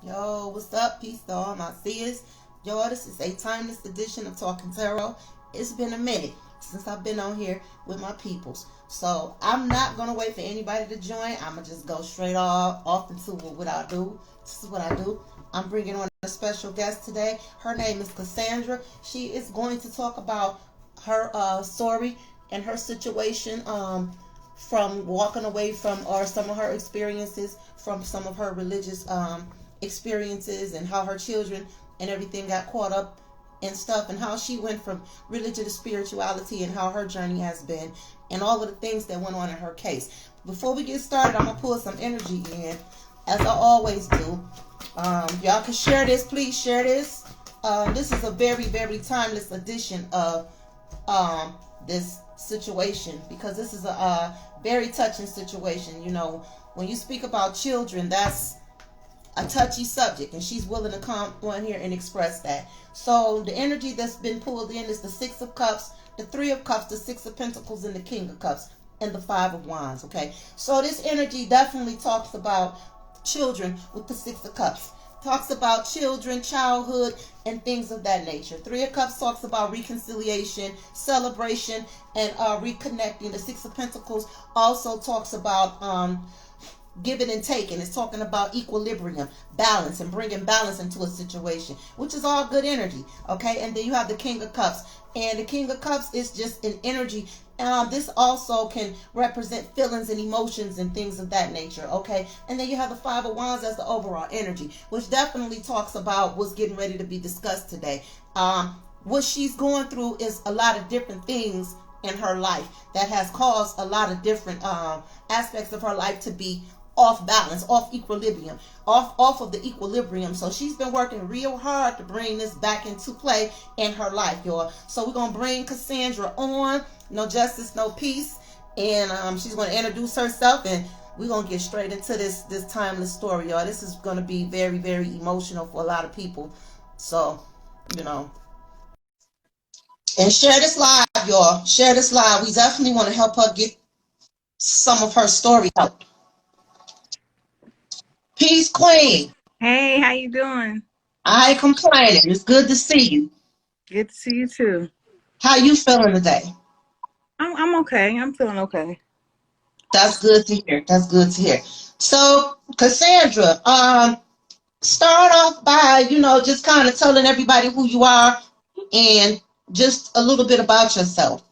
Yo, what's up? Peace to all my seers. Yo, this is a timeless edition of Talking Tarot. It's been a minute since I've been on here with my peoples. So I'm not going to wait for anybody to join. I'm going to just go straight off into what I do. This is what I do. I'm bringing on a special guest today. Her name is Cassandra. She is going to talk about her story and her situation from walking away from, or some of her experiences from some of her religious experiences, and how her children and everything got caught up and stuff, and how she went from religion to spirituality, and how her journey has been, and all of the things that went on in her case. Before we get started, I'm gonna pull some energy in, as I always do. Y'all can share this, please share this. This is a very, very timeless edition of this situation, because this is a very touching situation. You know, when you speak about children, that's a touchy subject, and she's willing to come on here and express that. So the energy that's been pulled in is the Six of Cups, the Three of Cups, the Six of Pentacles, and the King of Cups, and the Five of Wands. Okay, so this energy definitely talks about children with the Six of Cups. Talks about children, childhood, and things of that nature. Three of Cups talks about reconciliation, celebration, and reconnecting. The Six of Pentacles also talks about giving and taking. It's talking about equilibrium, balance, and bringing balance into a situation, which is all good energy. Okay, and then you have the King of Cups, and the King of Cups is just an energy. This also can represent feelings and emotions and things of that nature. Okay, and then you have the Five of Wands as the overall energy, which definitely talks about what's getting ready to be discussed today. What she's going through is a lot of different things in her life that has caused a lot of different aspects of her life to be off balance, off equilibrium, off of the equilibrium. So she's been working real hard to bring this back into play in her life, y'all. So we're gonna bring Cassandra on. No justice, no peace, and she's gonna introduce herself, and we're gonna get straight into this timeless story, y'all. This is gonna be very, very emotional for a lot of people. So, you know, and share this live, y'all. Share this live. We definitely want to help her get some of her story out. Peace, Queen. Hey, how you doing? I ain't complaining. It's good to see you. Good to see you too. How you feeling today? I'm okay. I'm feeling okay. That's good to hear. That's good to hear. So, Cassandra, start off by, just kind of telling everybody who you are and just a little bit about yourself.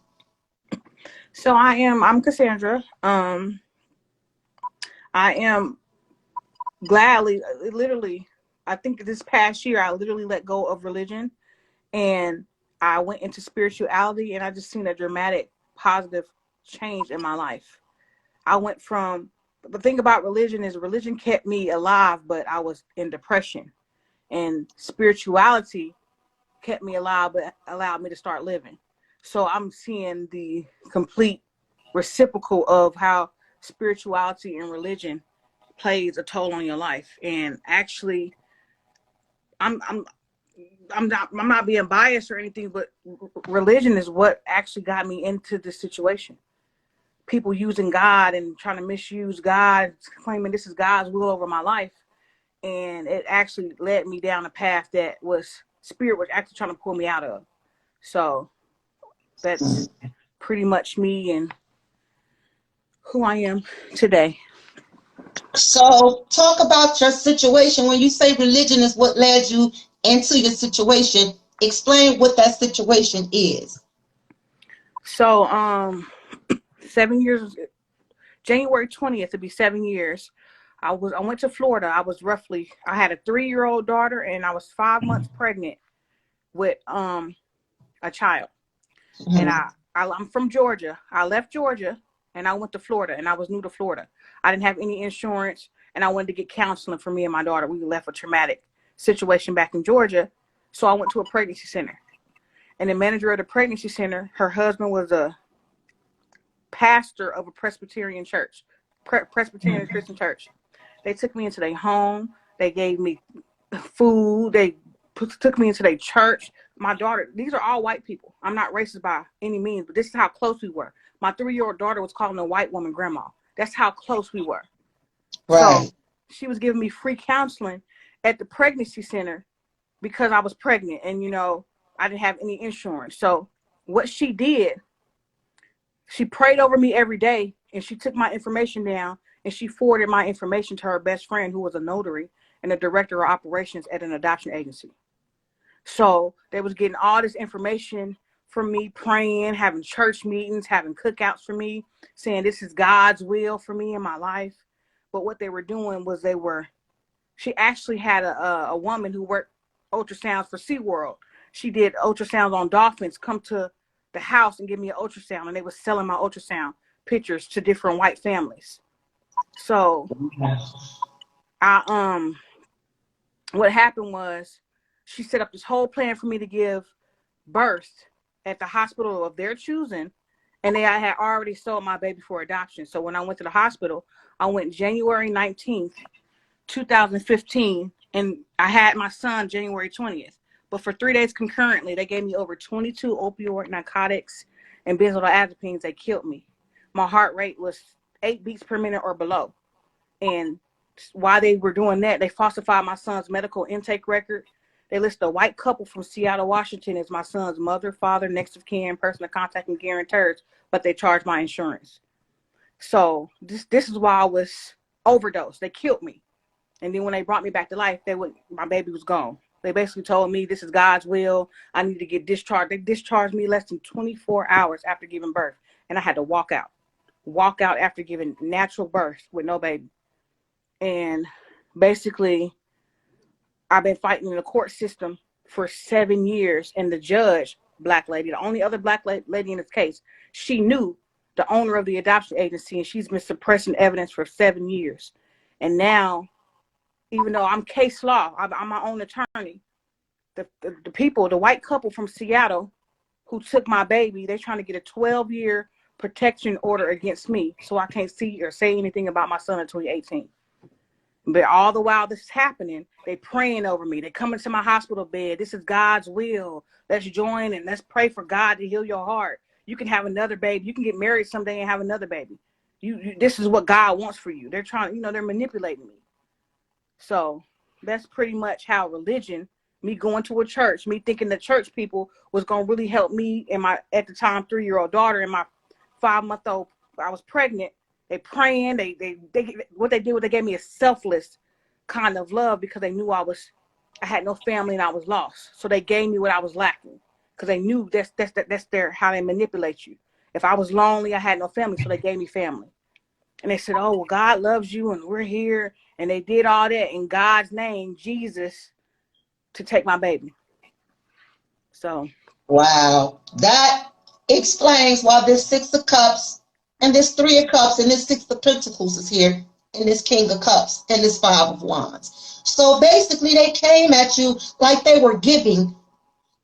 So I'm Cassandra. I am gladly, literally, I think this past year I literally let go of religion, and I went into spirituality, and I just seen a dramatic positive change in my life. I went from, the thing about religion is religion kept me alive, but I was in depression, and spirituality kept me alive, but allowed me to start living. So I'm seeing the complete reciprocal of how spirituality and religion plays a toll on your life. And actually, I'm I'm I'm not being biased or anything, but religion is what actually got me into this situation. People using God and trying to misuse God, claiming this is God's will over my life, and it actually led me down a path that was spirit was actually trying to pull me out of. So that's pretty much me and who I am today. So, talk about your situation. When you say religion is what led you into your situation, explain what that situation is. So 7 years, January 20th to be 7 years. I went to Florida. I had a 3-year-old daughter, and I was 5 months pregnant with a child. And Mhm. I'm from Georgia. I left Georgia and I went to Florida, and I was new to Florida. I didn't have any insurance, and I wanted to get counseling for me and my daughter. We left a traumatic situation back in Georgia. So I went to a pregnancy center, and the manager of the pregnancy center, her husband was a pastor of a Presbyterian church, Presbyterian Christian church. They took me into their home. They gave me food. They took me into their church. My daughter, these are all white people. I'm not racist by any means, but this is how close we were. My 3-year-old daughter was calling a white woman grandma. That's how close we were. So Right. she was giving me free counseling, at the pregnancy center because I was pregnant and, you know, I didn't have any insurance. So what she did, she prayed over me every day and she took my information down and she forwarded my information to her best friend who was a notary and a director of operations at an adoption agency. So they was getting all this information from me, praying, having church meetings, having cookouts for me, saying this is God's will for me in my life. But what they were doing was she actually had a woman who worked ultrasounds for SeaWorld. She did ultrasounds on dolphins, come to the house and give me an ultrasound, and they were selling my ultrasound pictures to different white families. So what happened was she set up this whole plan for me to give birth at the hospital of their choosing, and I had already sold my baby for adoption. So when I went to the hospital, I went January 19th, 2015, and I had my son January 20th. But for 3 days concurrently, they gave me over 22 opioid narcotics and benzodiazepines. They killed me. My heart rate was 8 beats per minute or below. And while they were doing that, they falsified my son's medical intake record. They listed a white couple from Seattle, Washington as my son's mother, father, next of kin, person of contact, and guarantors, but they charged my insurance. So this is why I was overdosed. They killed me. And then when they brought me back to life, my baby was gone. They basically told me this is God's will. I need to get discharged. They discharged me less than 24 hours after giving birth. And I had to walk out after giving natural birth with no baby. And basically, I've been fighting in the court system for 7 years. And the judge, black lady, the only other black lady in this case, she knew the owner of the adoption agency, and she's been suppressing evidence for 7 years. And now, even though I'm case law, I'm my own attorney, the people, the white couple from Seattle who took my baby, they're trying to get a 12-year protection order against me so I can't see or say anything about my son until he's 18. But all the while this is happening, they praying over me. They come into my hospital bed. This is God's will. Let's join and let's pray for God to heal your heart. You can have another baby. You can get married someday and have another baby. This is what God wants for you. They're trying, they're manipulating me. So that's pretty much how religion, me going to a church, me thinking the church people was going to really help me and my, at the time, 3-year-old daughter and my 5-month-old, I was pregnant. They praying, what they did was they gave me a selfless kind of love because they knew I had no family and I was lost. So they gave me what I was lacking because they knew that's how they manipulate you. If I was lonely, I had no family, so they gave me family. And they said, oh, well, God loves you and we're here. And they did all that in God's name, Jesus, to take my baby. So. Wow. That explains why this 6 of Cups and this 3 of Cups and this 6 of Pentacles is here and this King of Cups and this 5 of Wands. So basically they came at you like they were giving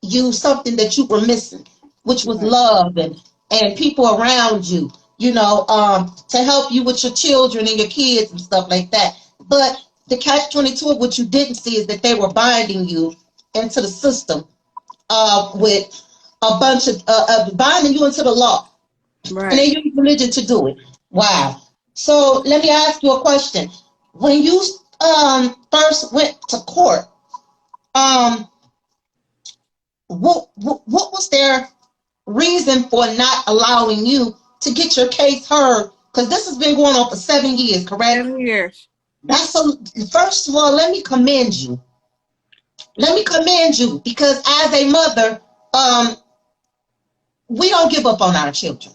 you something that you were missing, which was love and people around you, to help you with your children and your kids and stuff like that. But the catch-22 of what you didn't see is that they were binding you into the system with a bunch of binding you into the law. Right. And they use religion to do it. Wow. So let me ask you a question. When you first went to court, what was their reason for not allowing you to get your case heard? Because this has been going on for 7 years, correct? 7 years. First of all, let me commend you. Because as a mother, we don't give up on our children.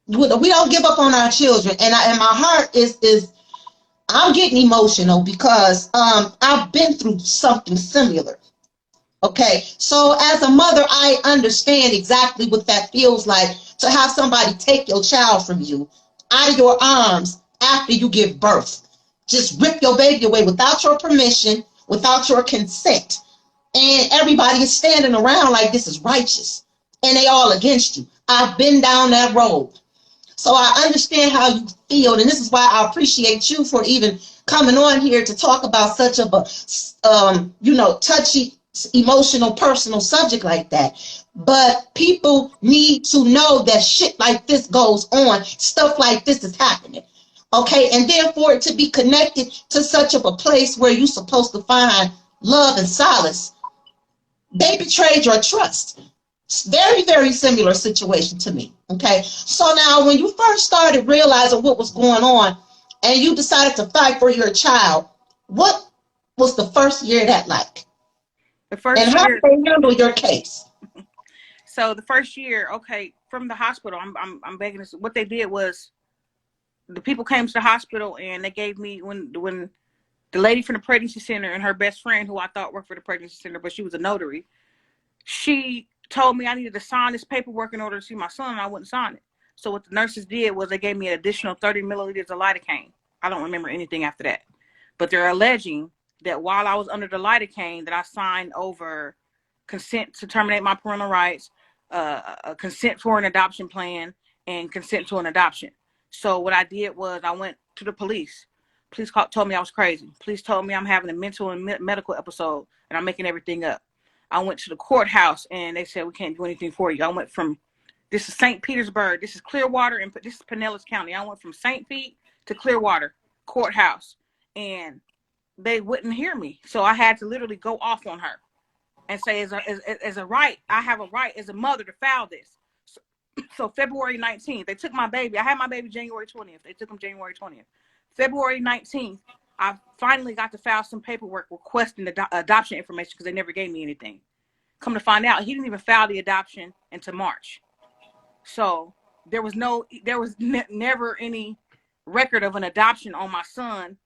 We don't give up on our children. And my heart is I'm getting emotional because I've been through something similar. Okay, so as a mother, I understand exactly what that feels like to have somebody take your child from you out of your arms after you give birth. Just rip your baby away without your permission, without your consent. And everybody is standing around like this is righteous. And they all against you. I've been down that road. So I understand how you feel. And this is why I appreciate you for even coming on here to talk about such of a, touchy, emotional, personal subject like that. But people need to know that shit like this goes on. Stuff like this is happening. Okay, and then for it to be connected to such of a place where you're supposed to find love and solace, they betrayed your trust. Very, very similar situation to me. Okay, so now when you first started realizing what was going on and you decided to fight for your child, what was the first year that like? The And first how did year, they handle your case? so the first year, okay, from the hospital, I'm begging this. What they did was the people came to the hospital and they gave me, when the lady from the pregnancy center and her best friend, who I thought worked for the pregnancy center, but she was a notary, she told me I needed to sign this paperwork in order to see my son, and I wouldn't sign it. So what the nurses did was they gave me an additional 30 milliliters of lidocaine. I don't remember anything after that. But they're alleging that while I was under the lidocaine, that I signed over consent to terminate my parental rights, a consent for an adoption plan, and consent to an adoption. So what I did was I went to the police. Police told me I was crazy. Police told me I'm having a mental and medical episode and I'm making everything up. I went to the courthouse and they said, we can't do anything for you. I went from, this is St. Petersburg, this is Clearwater, and this is Pinellas County. I went from St. Pete to Clearwater courthouse, and they wouldn't hear me. So I had to literally go off on her and say, as a right, I have a right as a mother to file this. So February 19th, they took my baby. I had my baby January 20th. They took him January 20th. February 19th, I finally got to file some paperwork requesting the adoption information because they never gave me anything. Come to find out, he didn't even file the adoption until March. So there was never any record of an adoption on my son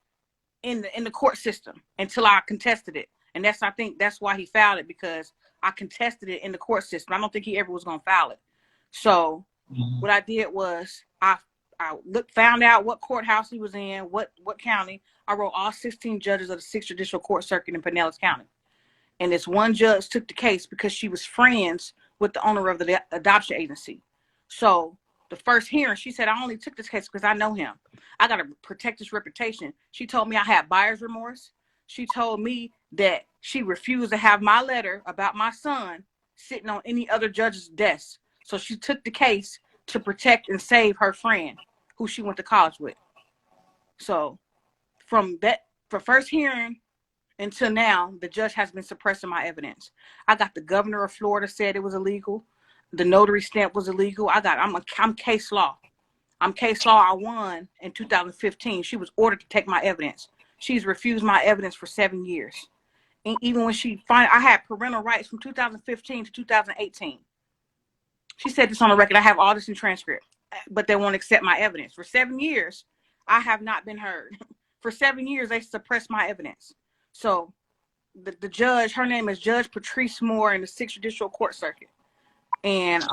in the court system until I contested it. And I think that's why he filed it, because I contested it in the court system. I don't think he ever was going to file it. So what I did was I found out what courthouse he was in, what county. I wrote all 16 judges of the 6th Judicial Court Circuit in Pinellas County. And this one judge took the case because she was friends with the owner of the adoption agency. So the first hearing, she said, I only took this case because I know him. I got to protect his reputation. She told me I had buyer's remorse. She told me that she refused to have my letter about my son sitting on any other judge's desk. So she took the case to protect and save her friend who she went to college with. So from first hearing until now, the judge has been suppressing my evidence. I got the governor of Florida said it was illegal. The notary stamp was illegal. I'm case law. I'm case law. I won in 2015. She was ordered to take my evidence. She's refused my evidence for 7 years. And even when I had parental rights from 2015 to 2018. She said this on the record. I have all this in transcript, but they won't accept my evidence. For 7 years, I have not been heard. For 7 years, they suppressed my evidence. So the judge, her name is Judge Patrice Moore in the 6th Judicial Court Circuit. And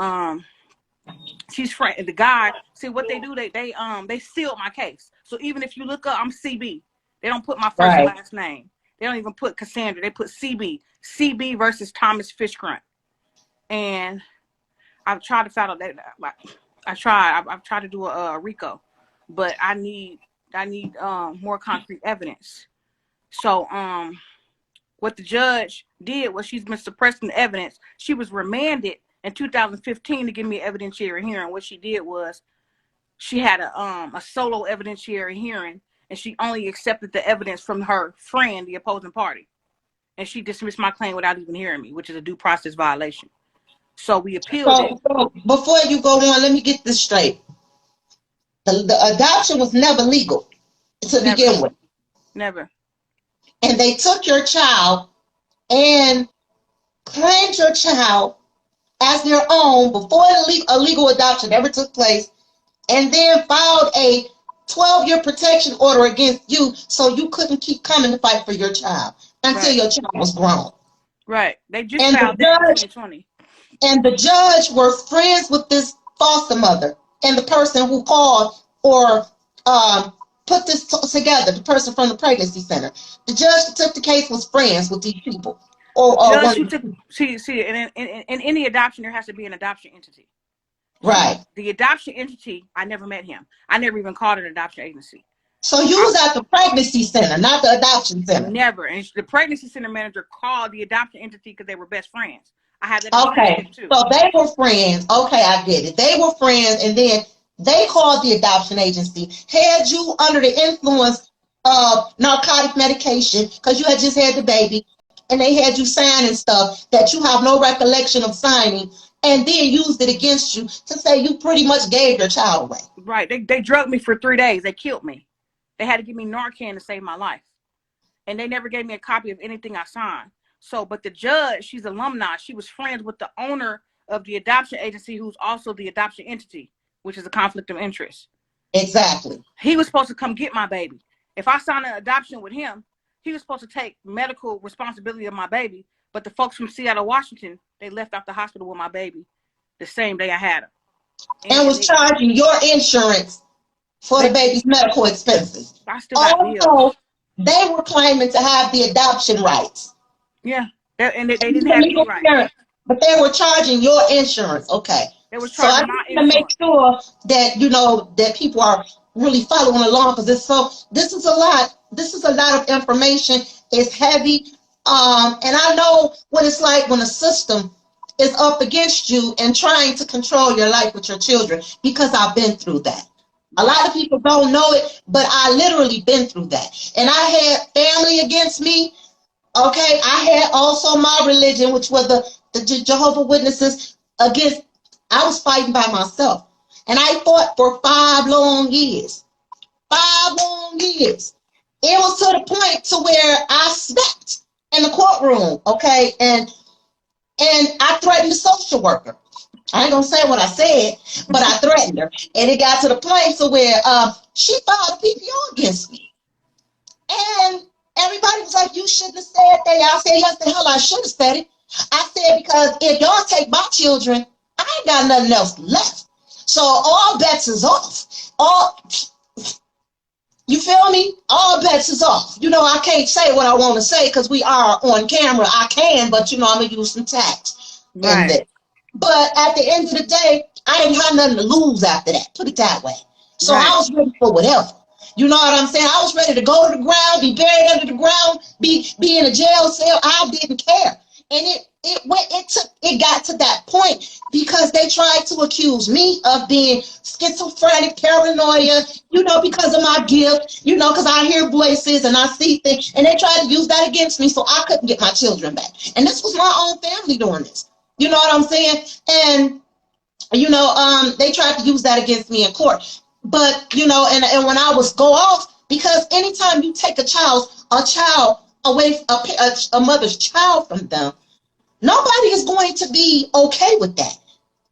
she's friend. The guy, see what they do, they sealed my case. So even if you look up, I'm CB. They don't put my first and last name. They don't even put Cassandra. They put CB. CB versus Thomas Fishgrunt. And I've tried to file that. I've tried to do a RICO, but I need more concrete evidence. So what the judge did was, she's been suppressing the evidence. She was remanded in 2015 to give me an evidentiary hearing. What she did was she had a solo evidentiary hearing, and she only accepted the evidence from her friend, the opposing party, and she dismissed my claim without even hearing me, which is a due process violation. So we appealed it. So before you go on, let me get this straight. The adoption was never legal to begin with. Never. And they took your child and claimed your child as their own before a legal adoption ever took place, and then filed a 12-year protection order against you, so you couldn't keep coming to fight for your child until your child was grown. Right. They just filed that in 2020. And the judge were friends with this foster mother and the person who called or put this together, the person from the pregnancy center. The judge that took the case was friends with these people. In any adoption, there has to be an adoption entity. Right. The adoption entity, I never met him. I never even called an adoption agency. So you was at the pregnancy center, not the adoption center. Never. And the pregnancy center manager called the adoption entity because they were best friends. I had that. Okay, so they were friends. Okay, I get it. They were friends, and then They called the adoption agency, had you under the influence of narcotic medication because you had just had the baby, and they had you signing stuff that you have no recollection of signing, and then used it against you to say you pretty much gave your child away. Right. They drugged me for 3 days. They killed me. They had to give me Narcan to save my life. And they never gave me a copy of anything I signed. So, but the judge, she's alumni. She was friends with the owner of the adoption agency, who's also the adoption entity, which is a conflict of interest. Exactly. He was supposed to come get my baby. If I signed an adoption with him, he was supposed to take medical responsibility of my baby. But the folks from Seattle, Washington, they left out the hospital with my baby the same day I had him. And was charging your insurance for the baby's medical expenses. I still got also, they were claiming to have the adoption rights. Yeah, and they didn't have any rights. But they were charging your insurance. Okay. They were charging my insurance. To make sure that, you know, that people are really following along, because this is a lot. This is a lot of information. It's heavy. And I know what it's like when a system is up against you and trying to control your life with your children, because I've been through that. A lot of people don't know it, but I literally been through that. And I had family against me. Okay, I had also my religion, which was the Jehovah's Witnesses, against. I was fighting by myself. And I fought for 5 long years. 5 long years. It was to the point to where I slept in the courtroom, okay? And I threatened the social worker. I ain't gonna say what I said, but I threatened her. And it got to the point to where she filed a PPO against me. And everybody was like, you shouldn't have said that. I said, yes, the hell I should have said it. I said, because if y'all take my children, I ain't got nothing else left. So all bets is off. You feel me? All bets is off. You know, I can't say what I want to say because we are on camera. I can, but, you know, I'm going to use some tact. Right. But at the end of the day, I didn't have nothing to lose after that. Put it that way. So right. I was ready for whatever. You know what I'm saying? I was ready to go to the ground, be buried under the ground, be in a jail cell. I didn't care. And it got to that point because they tried to accuse me of being schizophrenic, paranoia, you know, because of my gift, you know, because I hear voices and I see things, and they tried to use that against me so I couldn't get my children back. And this was my own family doing this. You know what I'm saying? And, you know, they tried to use that against me in court. But, you know, and when I was go off, because anytime you take a child away, a mother's child from them, nobody is going to be okay with that.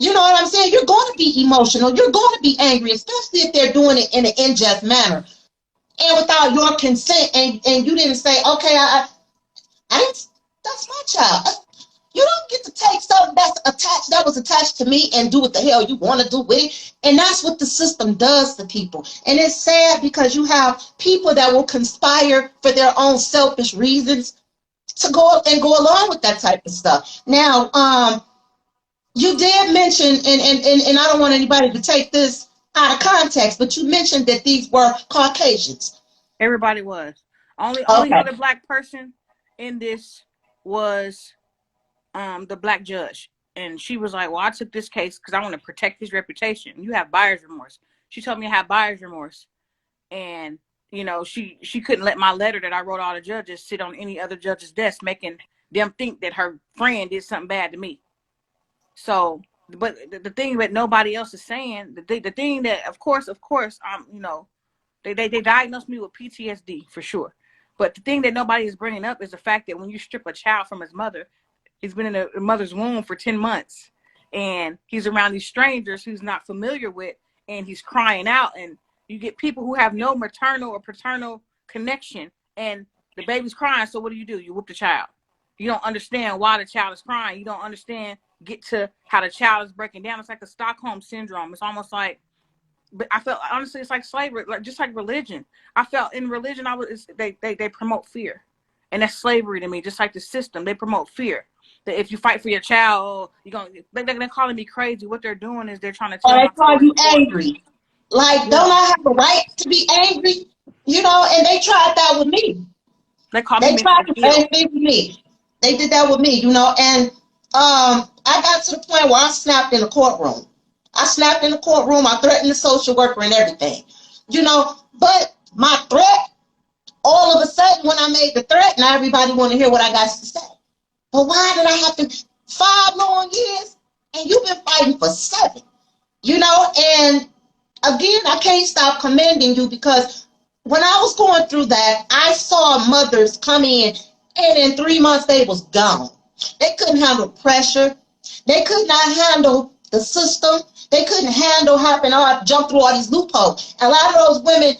You know what I'm saying? You're going to be emotional. You're going to be angry, especially if they're doing it in an unjust manner and without your consent. And you didn't say, okay, I didn't, that's my child. You don't get to take something that was attached to me and do what the hell you want to do with it. And that's what the system does to people. And it's sad because you have people that will conspire for their own selfish reasons to go along with that type of stuff. Now, you did mention, and I don't want anybody to take this out of context, but you mentioned that these were Caucasians. Everybody was. Only other black person in this was the black judge. And she was like, well, I took this case because I want to protect his reputation. You have buyer's remorse. She told me I have buyer's remorse. And, you know, she couldn't let my letter that I wrote all the judges sit on any other judge's desk, making them think that her friend did something bad to me. So, but the thing that nobody else is saying, the thing that, of course, you know, they diagnosed me with PTSD for sure. But the thing that nobody is bringing up is the fact that when you strip a child from his mother, he's been in a mother's womb for 10 months and he's around these strangers who's not familiar with, and he's crying out, and you get people who have no maternal or paternal connection and the baby's crying. So what do? You whoop the child. You don't understand why the child is crying. You don't get to how the child is breaking down. It's like the Stockholm syndrome. It's almost like, but I felt, honestly, it's like slavery, like just like religion. I felt in religion, they promote fear, and that's slavery to me. Just like the system, they promote fear. That if you fight for your child, they're calling me crazy. What they're doing is they're trying to tell they call you angry. Like, yeah. Don't I have a right to be angry? You know, and they tried that with me. They tried the same thing with me. They did that with me, you know, and I got to the point where I snapped in the courtroom. I snapped in the courtroom. I threatened the social worker and everything. You know, but my threat, all of a sudden, when I made the threat, now everybody want to hear what I got to say. But why did I have to 5 long years? And you've been fighting for 7. You know, and again, I can't stop commending you because when I was going through that, I saw mothers come in and in 3 months they was gone. They couldn't handle pressure. They could not handle the system. They couldn't handle having to jump through all these loopholes. A lot of those women,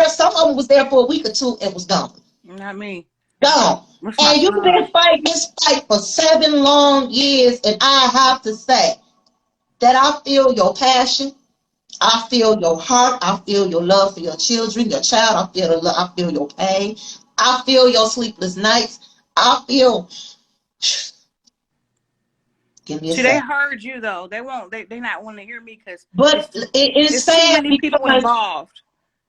some of them was there for a week or two and was gone. Not me. Gone. What's my And you've been fighting this fight for 7 long years, and I have to say that I feel your passion. I feel your heart. I feel your love for your children, your child. I feel your pain. I feel your sleepless nights. I feel. Give me a See, they second. heard you though. They won't. They not want to hear me because But it's it's too sad many people because involved.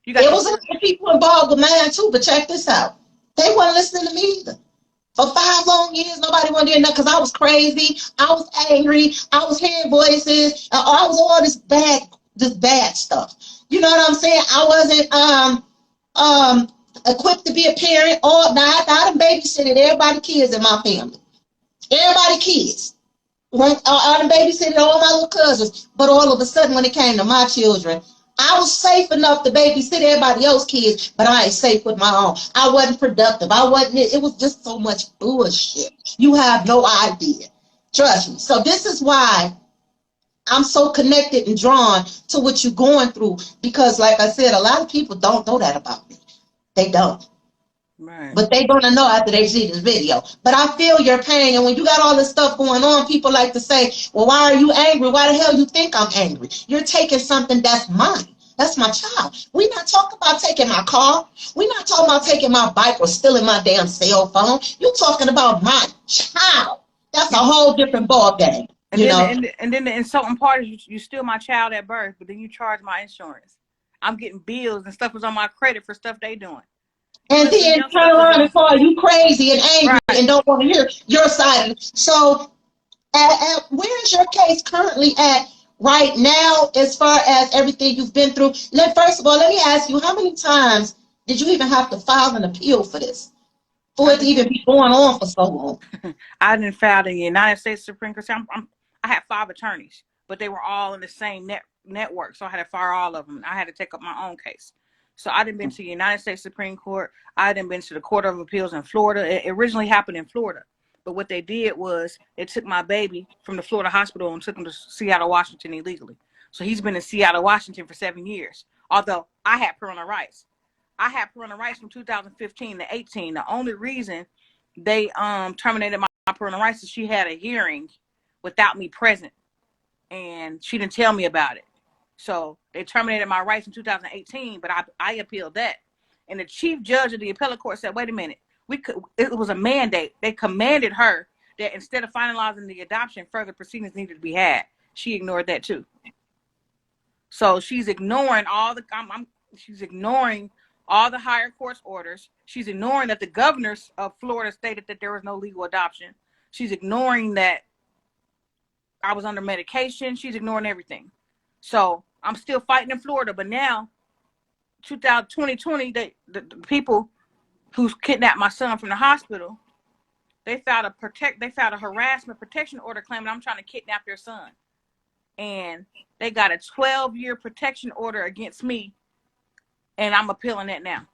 You got there to was a lot of people involved with mine too. But check this out. They weren't listening to me either. For 5 long years, nobody wanted to hear nothing because I was crazy. I was angry. I was hearing voices. I was all this bad stuff. You know what I'm saying? I wasn't equipped to be a parent. Or now I done babysitted everybody kids in my family. Everybody kids. I done babysitted all my little cousins. But all of a sudden, when it came to my children, I was safe enough to babysit everybody else's kids, but I ain't safe with my own. I wasn't productive. It was just so much bullshit. You have no idea. Trust me. So this is why I'm so connected and drawn to what you're going through. Because like I said, a lot of people don't know that about me. They don't. right. But they're going to know after they see this video. But I feel your pain. And when you got all this stuff going on, people like to say, well, why are you angry? Why the hell you think I'm angry? You're taking something that's mine. That's my child. We're not talking about taking my car. We're not talking about taking my bike or stealing my damn cell phone. You're talking about my child. That's a whole different ball game. And then the insulting part is you steal my child at birth, but then you charge my insurance. I'm getting bills and stuff was on my credit for stuff they doing. And then turn around and call you crazy and angry and don't want to hear your side. So where's your case currently at right now as far as everything you've been through? First of all, let me ask you, how many times did you even have to file an appeal for this? For it to even be going on for so long? I didn't file the United States Supreme Court. I had 5 attorneys, but they were all in the same network, so I had to fire all of them. I had to take up my own case. So I done been to the United States Supreme Court. I done been to the Court of Appeals in Florida. It originally happened in Florida. But what they did was they took my baby from the Florida hospital and took him to Seattle, Washington illegally. So he's been in Seattle, Washington for 7 years. Although I had parental rights. I had parental rights from 2015 to 18. The only reason they terminated my parental rights is she had a hearing without me present. And she didn't tell me about it. So they terminated my rights in 2018, but I appealed that. And the chief judge of the appellate court said, wait a minute, it was a mandate. They commanded her that instead of finalizing the adoption, further proceedings needed to be had. She ignored that too. So she's ignoring she's ignoring all the higher court's orders. She's ignoring that the governors of Florida stated that there was no legal adoption. She's ignoring that I was under medication. She's ignoring everything. So I'm still fighting in Florida, but now 2020, the people who kidnapped my son from the hospital, they filed a harassment protection order claiming I'm trying to kidnap their son. And they got a 12-year protection order against me, and I'm appealing that now.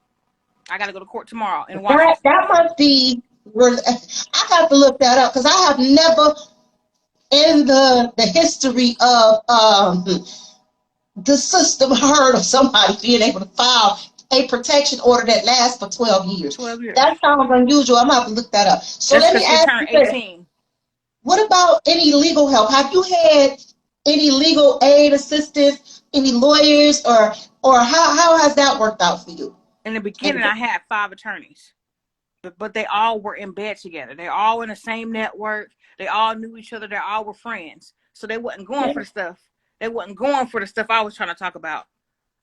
I got to go to court tomorrow in Washington. That must be, I have to look that up because I have never in the history of the system heard of somebody being able to file a protection order that lasts for 12 years. 12 years. That sounds unusual. I'm going to have to look that up. So that's let me ask you, 18. What about any legal help? Have you had any legal aid assistance, any lawyers, or how has that worked out for you? In the beginning, I had 5 attorneys, but they all were in bed together. They all in the same network. They all knew each other. They all were friends. So they wasn't going for the stuff. They wasn't going for the stuff I was trying to talk about.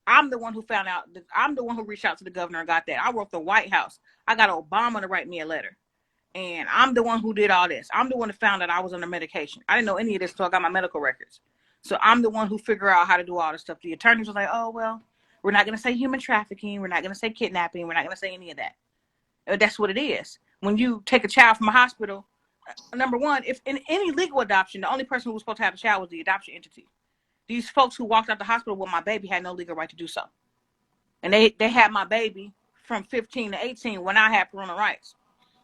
I'm the one who found out. I'm the one who reached out to the governor and got that. I worked the White House. I got Obama to write me a letter. And I'm the one who did all this. I'm the one that found that I was under medication. I didn't know any of this until I got my medical records. So I'm the one who figure out how to do all this stuff. The attorneys are like, oh, well, we're not going to say human trafficking. We're not going to say kidnapping. We're not going to say any of that. That's what it is. When you take a child from a hospital, number one, if in any legal adoption, the only person who was supposed to have a child was the adoption entity. These folks who walked out the hospital with my baby had no legal right to do so. And they had my baby from 15 to 18 when I had parental rights.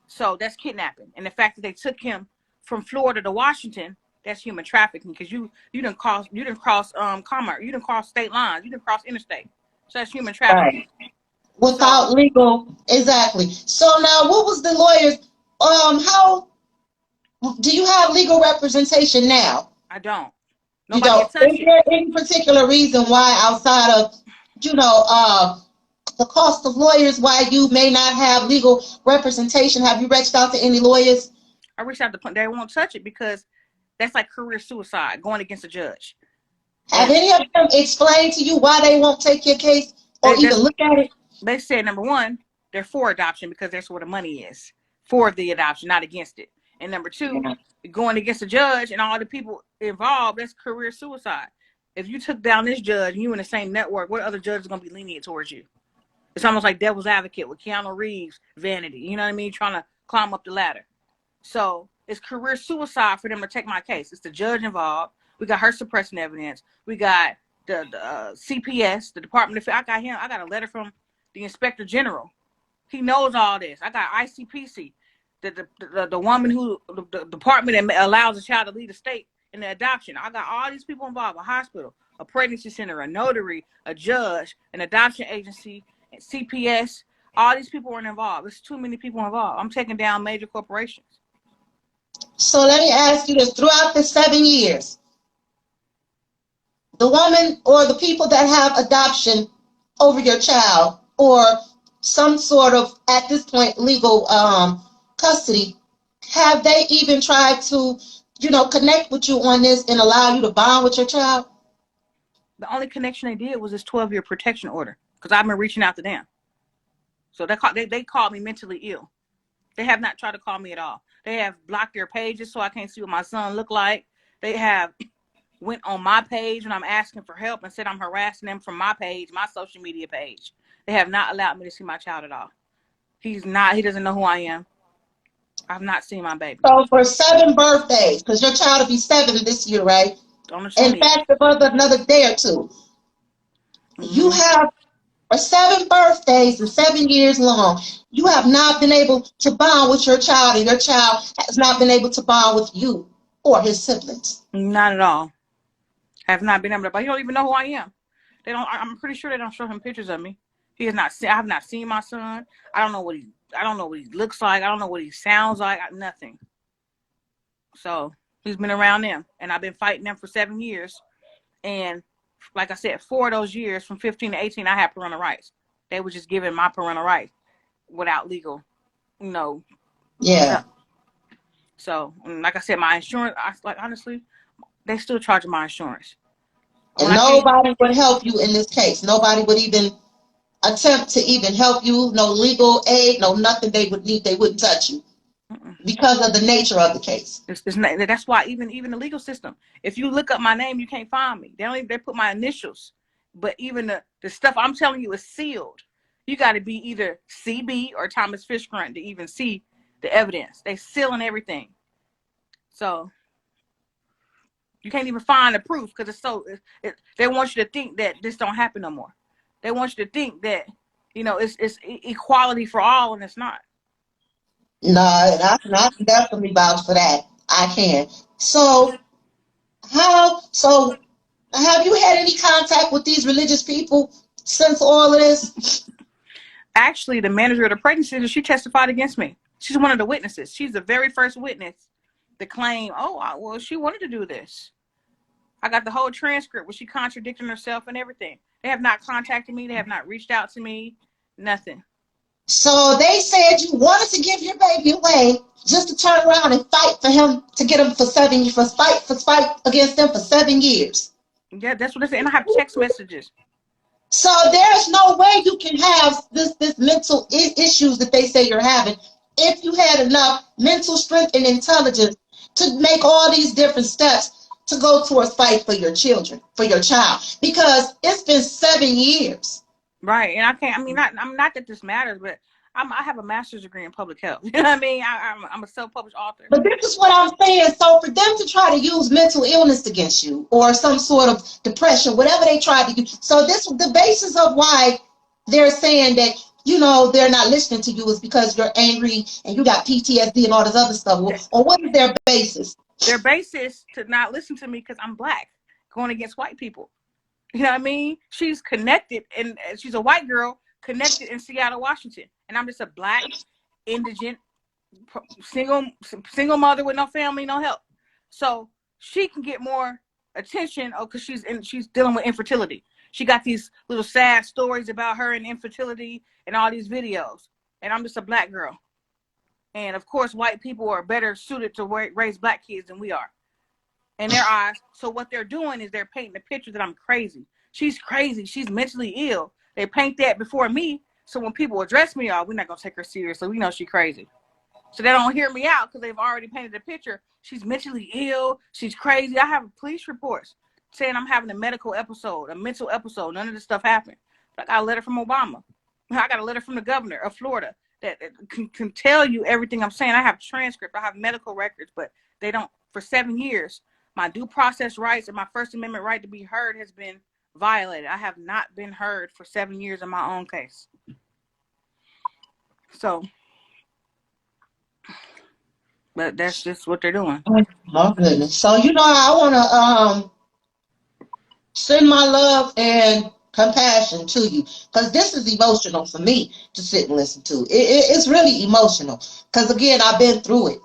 So that's kidnapping. And the fact that they took him from Florida to Washington, that's human trafficking, because you didn't cross commerce, you didn't cross state lines, you didn't cross interstate. So that's human trafficking. Right. Without legal, exactly. So now, what was the lawyers? How do you have legal representation now? I don't. You Nobody don't. can touch Is it. there any particular reason why, outside of, the cost of lawyers, why you may not have legal representation? Have you reached out to any lawyers? I reached out to they won't touch it because that's like career suicide, going against a judge. Have any of them explained to you why they won't take your case or even look at it? They said, number one, they're for adoption because that's where the money is, for the adoption, not against it. And number two, going against the judge and all the people involved, that's career suicide. If you took down this judge and you in the same network, what other judge is going to be lenient towards you? It's almost like devil's advocate with Keanu Reeves' vanity. You know what I mean? Trying to climb up the ladder. So it's career suicide for them to take my case. It's the judge involved. We got her suppressing evidence. We got the CPS, the Department of. I got a letter from the Inspector General. He knows all this. I got ICPC, the woman who the department that allows a child to leave the state in the adoption. I got all these people involved: a hospital, a pregnancy center, a notary, a judge, an adoption agency, and CPS. All these people are involved. There's too many people involved. I'm taking down major corporations. So let me ask you this: throughout the 7 years, the woman or the people that have adoption over your child or some sort of, at this point, legal custody, have they even tried to, connect with you on this and allow you to bond with your child? The only connection they did was this 12-year protection order, because I've been reaching out to them. So they called me mentally ill. They have not tried to call me at all. They have blocked their pages so I can't see what my son look like. They have went on my page when I'm asking for help and said I'm harassing them from my page, my social media page. They have not allowed me to see my child at all. He doesn't know who I am. I've not seen my baby. So for 7 birthdays, because your child will be 7 this year, right? In fact, about another day or two. You have, for 7 birthdays and 7 years long, you have not been able to bond with your child, and your child has not been able to bond with you or his siblings. Not at all. Have not been able to, but he don't even know who I am. I'm pretty sure they don't show him pictures of me. I have not seen my son. I don't know what he looks like. I don't know what he sounds like. Nothing. So he's been around them, and I've been fighting them for 7 years. And like I said, 4 of those years, from 15 to 18, I had parental rights. They were just giving my parental rights without legal, Yeah. So, like I said, my insurance, honestly, they still charging my insurance. And nobody would help you in this case. Nobody would even attempt to even help you. No legal aid, no nothing. They wouldn't touch you because of the nature of the case. That's why even the legal system, if you look up my name, you can't find me. They put my initials, but even the stuff I'm telling you is sealed. You got to be either CB or Thomas Fishgrunt to even see the evidence. They sealing everything, so you can't even find the proof because they want you to think that this don't happen no more. They want you to think that it's equality for all, and it's not. No, I can definitely vouch for that. I can. So have you had any contact with these religious people since all of this? Actually, the manager of the pregnancy center, she testified against me. She's one of the witnesses. She's the very first witness to claim, she wanted to do this. I got the whole transcript where she contradicting herself and everything. They have not contacted me. They have not reached out to me. Nothing. So they said you wanted to give your baby away just to turn around and fight for him to get him fight against them for 7 years. Yeah, that's what they say. And I have text messages. So there's no way you can have this mental issues that they say you're having if you had enough mental strength and intelligence to make all these different steps to go towards fight for your children, for your child, because it's been 7 years. Right, and I can't. I mean, I'm not that this matters, but I have a master's degree in public health. You know what I mean? I'm a self-published author. But this is what I'm saying. So for them to try to use mental illness against you or some sort of depression, whatever they try to do. So this the basis of why they're saying that, they're not listening to you is because you're angry and you got PTSD and all this other stuff. Or what is their basis? Their basis to not listen to me because I'm black, going against white people. You know what I mean? She's connected, and she's a white girl connected in Seattle, Washington, and I'm just a black, indigent, single mother with no family, no help. So she can get more attention, because she's dealing with infertility. She got these little sad stories about her and infertility and all these videos, and I'm just a black girl. And of course, white people are better suited to raise black kids than we are in their eyes. So what they're doing is they're painting a picture that I'm crazy. She's crazy. She's mentally ill. They paint that before me. So when people address me, we're not going to take her seriously. We know she's crazy. So they don't hear me out because they've already painted a picture. She's mentally ill. She's crazy. I have police reports saying I'm having a mental episode. None of this stuff happened. But I got a letter from Obama. I got a letter from the governor of Florida that can tell you everything I'm saying. I have transcript. I have medical records, but they don't. For 7 years, my due process rights and my First Amendment right to be heard has been violated. I have not been heard for 7 years in my own case. So, but that's just what they're doing. Oh goodness. So I want to send my love and compassion to you, because this is emotional for me to sit and listen to. It's really emotional because, again, I've been through it.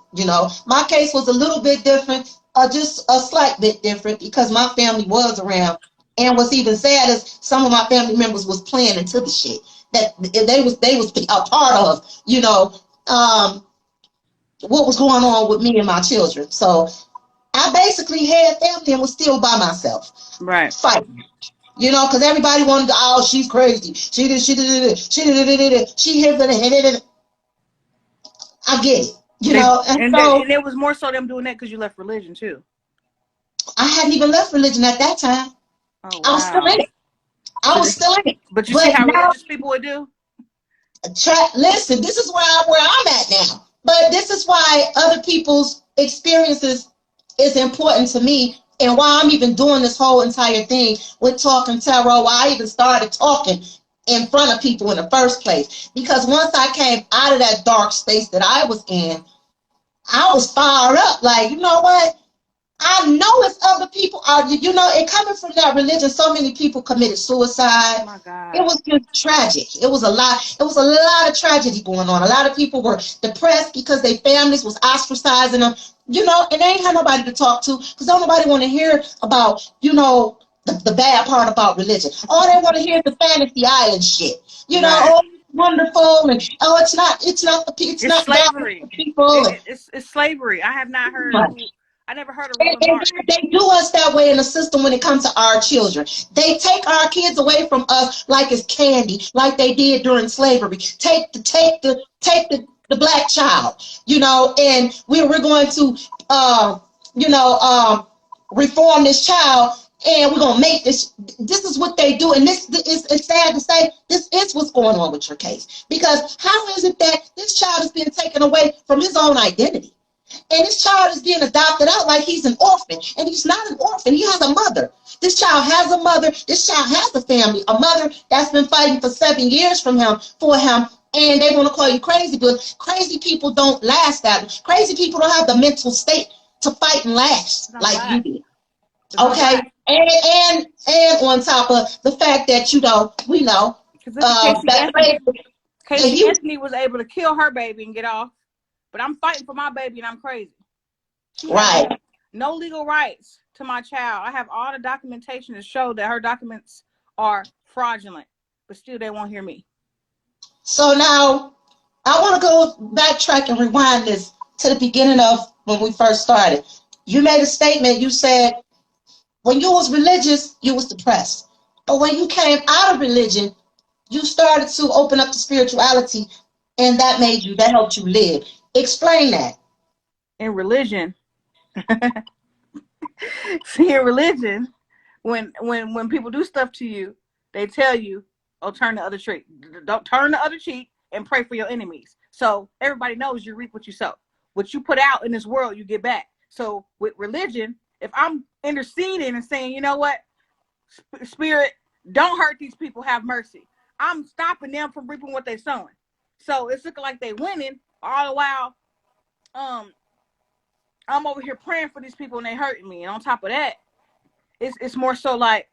My case was a little bit different, just a slight bit different, because my family was around. And what's even sad is some of my family members was playing into the shit that they was a part of, what was going on with me and my children. So I basically had family and was still by myself. Right. Fighting. Because everybody wanted to, she's crazy. She did. I get it. And it was more so them doing that because you left religion too. I hadn't even left religion at that time. Oh, wow. I was still in it. But you see how religious people would do? Listen, this is where I'm at now. But this is why other people's experiences is important to me, and why I'm even doing this whole entire thing with Talking Tarot. Why I even started talking in front of people in the first place. Because once I came out of that dark space that I was in, I was fired up. Like, you know what? I know it's other people are, and coming from that religion, so many people committed suicide. Oh my God. It was just tragic. It was a lot of tragedy going on. A lot of people were depressed because their families was ostracizing them, and they ain't had nobody to talk to, because don't nobody want to hear about, the bad part about religion. All they want to hear is the fantasy island shit. Right. Oh, it's wonderful, and it's not slavery. People. It's slavery. I have not heard. I never heard of they do us that way in the system when it comes to our children. They take our kids away from us like it's candy, like they did during slavery. Take the black child, and we're going to reform this child, and we're gonna make this. This is what they do, and this is, it's sad to say, this is what's going on with your case. Because how is it that this child is being taken away from his own identity? And this child is being adopted out like he's an orphan. And he's not an orphan. He has a mother. This child has a mother. This child has a family. A mother that's been fighting for 7 years for him. And they want to call you crazy. But crazy people don't last that. Crazy people don't have the mental state to fight and last like you did. Okay? And on top of the fact that, we know. Casey Anthony was able to kill her baby and get off. But I'm fighting for my baby and I'm crazy. Right. No legal rights to my child. I have all the documentation to show that her documents are fraudulent, but still they won't hear me. So now I want to go backtrack and rewind this to the beginning of when we first started. You made a statement. You said when you was religious, you was depressed. But when you came out of religion, you started to open up to spirituality, and that helped you live. Explain that. In religion, See, in religion, when people do stuff to you, they tell you, "Oh, turn the other cheek. Don't turn the other cheek and pray for your enemies." So everybody knows you reap what you sow. What you put out in this world, you get back. So with religion, if I'm interceding and saying, you know what, Spirit, don't hurt these people, have mercy, I'm stopping them from reaping what they're sowing. So it's looking like they winning all the while. I'm over here praying for these people and they hurting me. And on top of that, it's more so like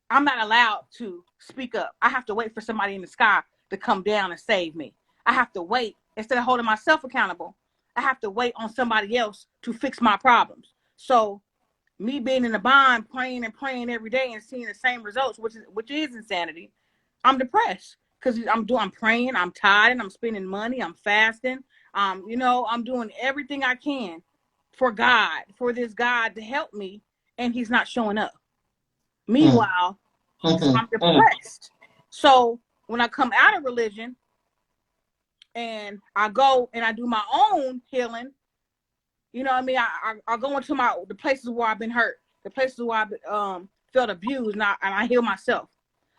I'm not allowed to speak up. I have to wait for somebody in the sky to come down and save me. I have to wait. Instead of holding myself accountable, I have to wait on somebody else to fix my problems. So me being in the bind, praying and praying every day and seeing the same results, which is insanity, I'm depressed because I'm praying, I'm tired, I'm spending money, I'm fasting. I'm doing everything I can for God, for this God to help me, and he's not showing up. Meanwhile, I'm depressed. So when I come out of religion and I go and I do my own healing, you know what I mean? I go into the places where I've been hurt, the places where I've felt abused, and I heal myself.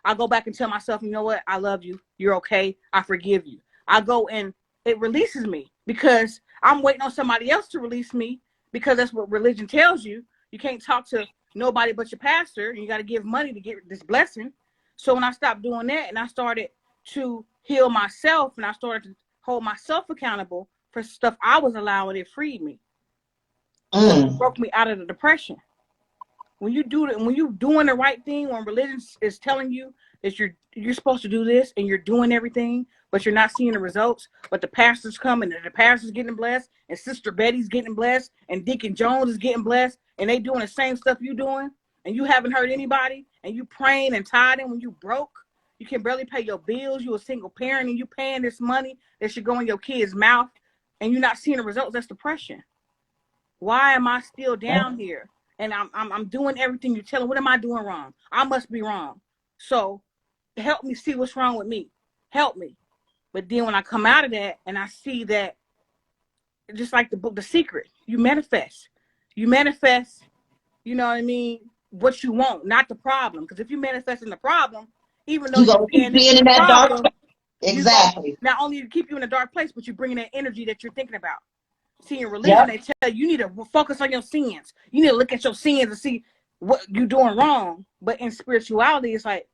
I go back and tell myself, you know what? I love you. You're okay. I forgive you. I go and it releases me because I'm waiting on somebody else to release me, because that's what religion tells you. You can't talk to nobody but your pastor. You got to give money to get this blessing. So when I stopped doing that and I started to heal myself and I started to hold myself accountable for stuff I was allowing, it freed me. So it broke me out of the depression. When you're doing the right thing, when religion is telling you that you're supposed to do this and you're doing everything, but you're not seeing the results, but the pastor's coming and the pastor's getting blessed and Sister Betty's getting blessed and Deacon Jones is getting blessed and they doing the same stuff you doing and you haven't hurt anybody and you praying and tithing when you broke, you can barely pay your bills, you a single parent and you paying this money that should go in your kid's mouth and you're not seeing the results. That's depression. Why am I still down here? And I'm doing everything you're telling. What am I doing wrong? I must be wrong. So help me see what's wrong with me. Help me. But then when I come out of that and I see that, just like the book, The Secret, you manifest. You manifest, you know what I mean, what you want, not the problem. Because if you manifest in the problem, even though you're keep being in that dark place. Exactly. Not only to keep you in a dark place, but you're bringing that energy that you're thinking about. See, in religion, they tell you need to focus on your sins. You need to look at your sins and see what you're doing wrong. But in spirituality, it's like,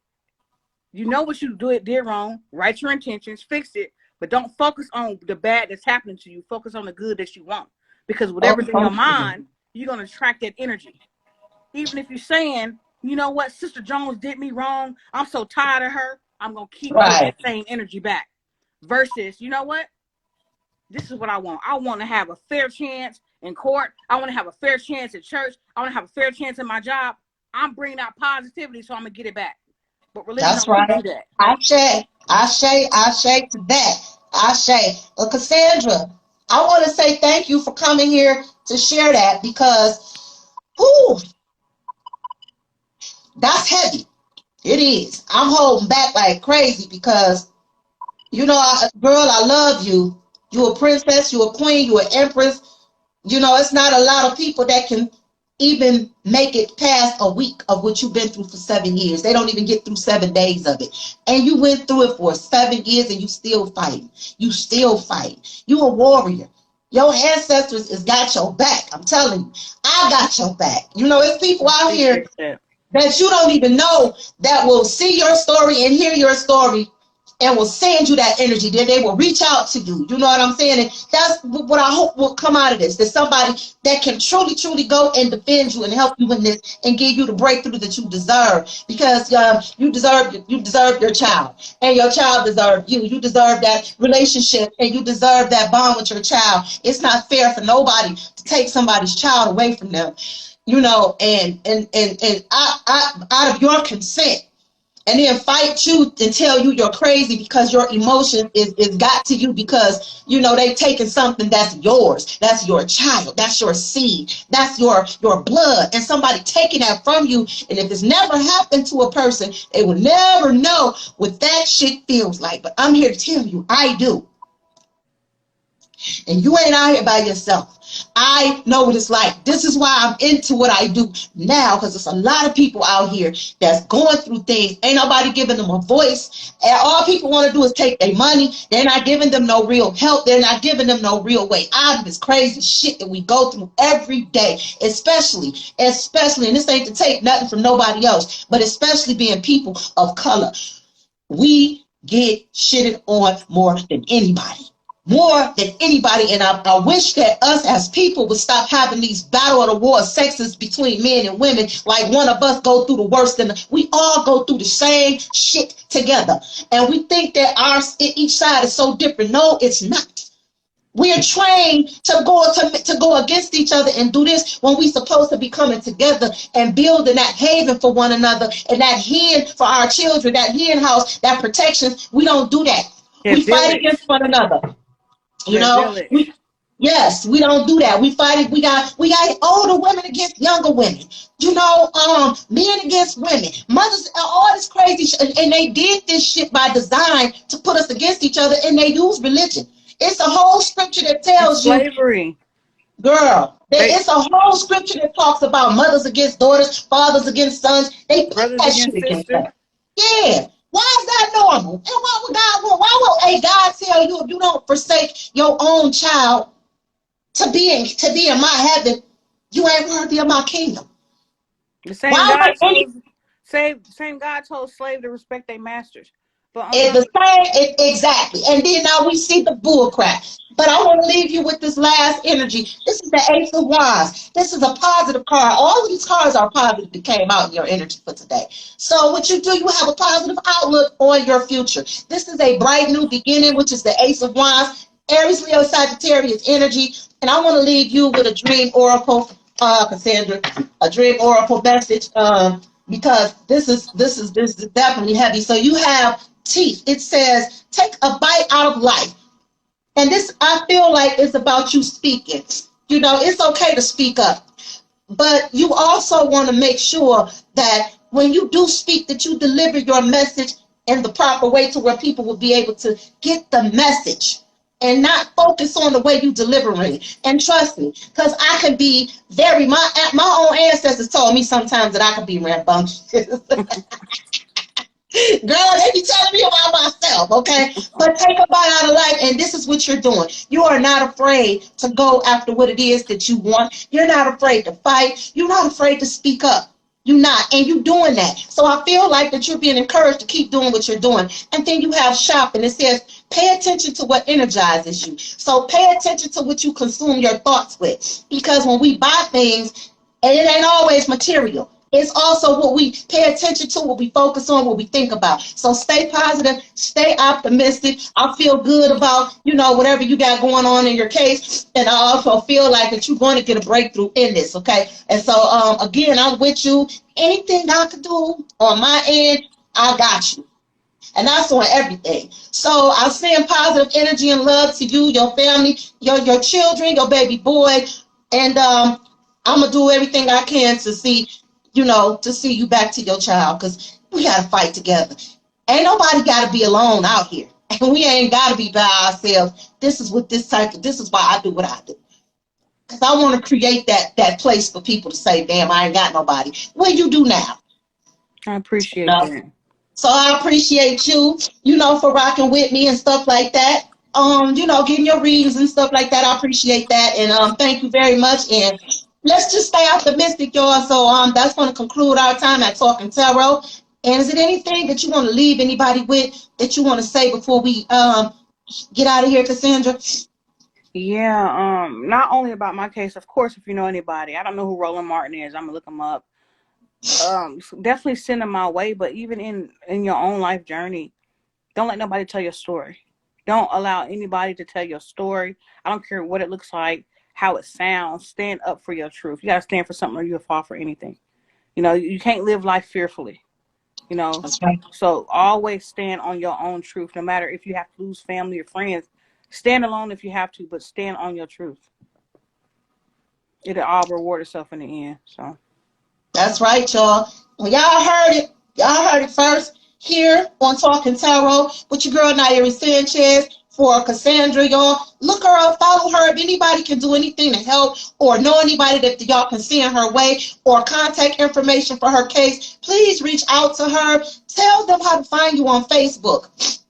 you know what you did wrong, write your intentions, fix it, but don't focus on the bad that's happening to you. Focus on the good that you want. Because whatever's in your mind, you're going to attract that energy. Even if you're saying, you know what, Sister Jones did me wrong, I'm so tired of her, I'm going to keep that same energy back. Versus, you know what? This is what I want. I want to have a fair chance in court. I want to have a fair chance at church. I want to have a fair chance in my job. I'm bringing out positivity, so I'm going to get it back. But religion don't do that. I say to that. I say, Cassandra, I want to say thank you for coming here to share that because, that's heavy. It is. I'm holding back like crazy because, girl, I love you. You a princess, you a queen, you an empress. It's not a lot of people that can even make it past a week of what you've been through for 7 years. They don't even get through 7 days of it. And you went through it for 7 years and you still fighting. You still fighting. You a warrior. Your ancestors has got your back. I'm telling you, I got your back. It's people out here that you don't even know that will see your story and hear your story and will send you that energy. Then they will reach out to you. You know what I'm saying? And that's what I hope will come out of this. There's somebody that can truly, truly go and defend you and help you in this and give you the breakthrough that you deserve. Because you deserve your child, and your child deserves you. You deserve that relationship, and you deserve that bond with your child. It's not fair for nobody to take somebody's child away from them. And out of your consent, and then fight you and tell you you're crazy because your emotion is got to you because they taking something that's yours, that's your child, that's your seed, that's your blood, and somebody taking that from you. And if it's never happened to a person, they will never know what that shit feels like. But I'm here to tell you, I do. And you ain't out here by yourself. I know what it's like. This is why I'm into what I do now, because there's a lot of people out here that's going through things. Ain't nobody giving them a voice. And all people want to do is take their money. They're not giving them no real help. They're not giving them no real way out of this crazy shit that we go through every day. Especially, and this ain't to take nothing from nobody else, but especially being people of color. We get shitted on more than anybody. More than anybody. And I wish that us as people would stop having these battle of the war sexes between men and women. Like one of us go through the worst, and we all go through the same shit together. And we think that each side is so different. No, it's not. We are trained to go against each other and do this when we're supposed to be coming together and building that haven for one another and that hen for our children, that hen house, that protection. We don't do that. That We fight village. against one another. You That know, village. yes, we don't do that. We fight it. We got older women against younger women. You know, men against women, mothers, all this crazy shit. And they did this shit by design to put us against each other, and they use religion. It's a whole scripture that It's tells you, slavery. girl, it's a whole scripture that talks about mothers against daughters, fathers against sons. They put Brothers that shit against against sisters. us. Yeah. Why is that normal? And what would God want? Why would a God tell you if you don't forsake your own child to be in my heaven, you ain't worthy of my kingdom? The same Why would God any told same God told slave to respect their masters. But It's the same, exactly. And then now we see the bull crap. But I want to leave you with this last energy. This is the Ace of Wands. This is a positive card. All of these cards are positive that came out in your energy for today. So what you do, you have a positive outlook on your future. This is a bright new beginning, which is the Ace of Wands, Aries, Leo, Sagittarius energy. And I want to leave you with a dream oracle, Cassandra, a dream oracle message. Because this is definitely heavy. So you have teeth. It says, take a bite out of life. And this, I feel like, is about you speaking. You know, it's okay to speak up, but you also want to make sure that when you do speak, that you deliver your message in the proper way to where people will be able to get the message and not focus on the way you deliver it. And trust me, because I can be my own ancestors told me sometimes that I could be rambunctious. Girl, they be telling me about myself, okay? But take a bite out of life, and this is what you're doing. You are not afraid to go after what it is that you want. You're not afraid to fight. You're not afraid to speak up. You're not, and you're doing that. So I feel like that you're being encouraged to keep doing what you're doing. And then you have shopping. It says, pay attention to what energizes you. So pay attention to what you consume your thoughts with. Because when we buy things, and it ain't always material. It's also what we pay attention to, what we focus on, what we think about. So stay positive, stay optimistic. I feel good about, whatever you got going on in your case. And I also feel like that you're going to get a breakthrough in this, okay? And so, again, I'm with you. Anything I can do on my end, I got you. And that's on everything. So I'm sending positive energy and love to you, your family, your children, your baby boy. And I'm going to do everything I can to see you back to your child, because we got to fight together. Ain't nobody got to be alone out here. And we ain't got to be by ourselves. This is why I do what I do. Because I want to create that place for people to say, damn, I ain't got nobody. What you do now? I appreciate that. So I appreciate you, for rocking with me and stuff like that. Getting your readings and stuff like that. I appreciate that. And thank you very much. And let's just stay optimistic, y'all. So that's going to conclude our time at Talking Tarot. And is it anything that you want to leave anybody with that you want to say before we get out of here, Cassandra? Yeah, not only about my case, of course, if you know anybody. I don't know who Roland Martin is. I'm gonna look him up. Definitely send them my way, but even in your own life journey, don't let nobody tell your story. Don't allow anybody to tell your story. I don't care what it looks like, how it sounds. Stand up for your truth. You gotta stand for something, or you'll fall for anything. You can't live life fearfully. That's right. So always stand on your own truth, no matter if you have to lose family or friends. Stand alone if you have to, but stand on your truth. It'll all reward itself in the end. So That's right, y'all. Well, y'all heard it first here on Talking Tarot with your girl Nyereesanchez. for Cassandra, y'all. Look her up, follow her. If anybody can do anything to help or know anybody that y'all can send her way or contact information for her case, please reach out to her. Tell them how to find you on Facebook.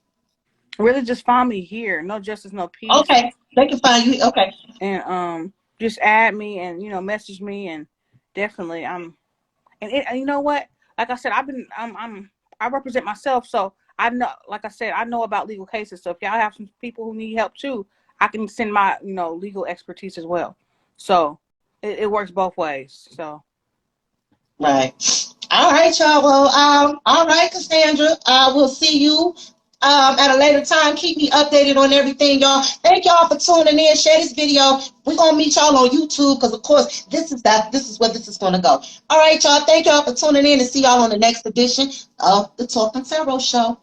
Really, just find me here. No justice, no peace. Okay, they can find you. Okay. And just add me and message me, and definitely and you know what? Like I said, I represent myself, so I know. Like I said, I know about legal cases. So if y'all have some people who need help too, I can send my legal expertise as well. So it works both ways. So Right. All right, y'all. Well, all right, Cassandra. I will see you at a later time. Keep me updated on everything, y'all. Thank y'all for tuning in. Share this video. We're gonna meet y'all on YouTube because, of course, this is where this is gonna go. All right, y'all. Thank y'all for tuning in and see y'all on the next edition of the Talking Tarot Show.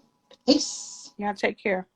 Peace. yeah, take care.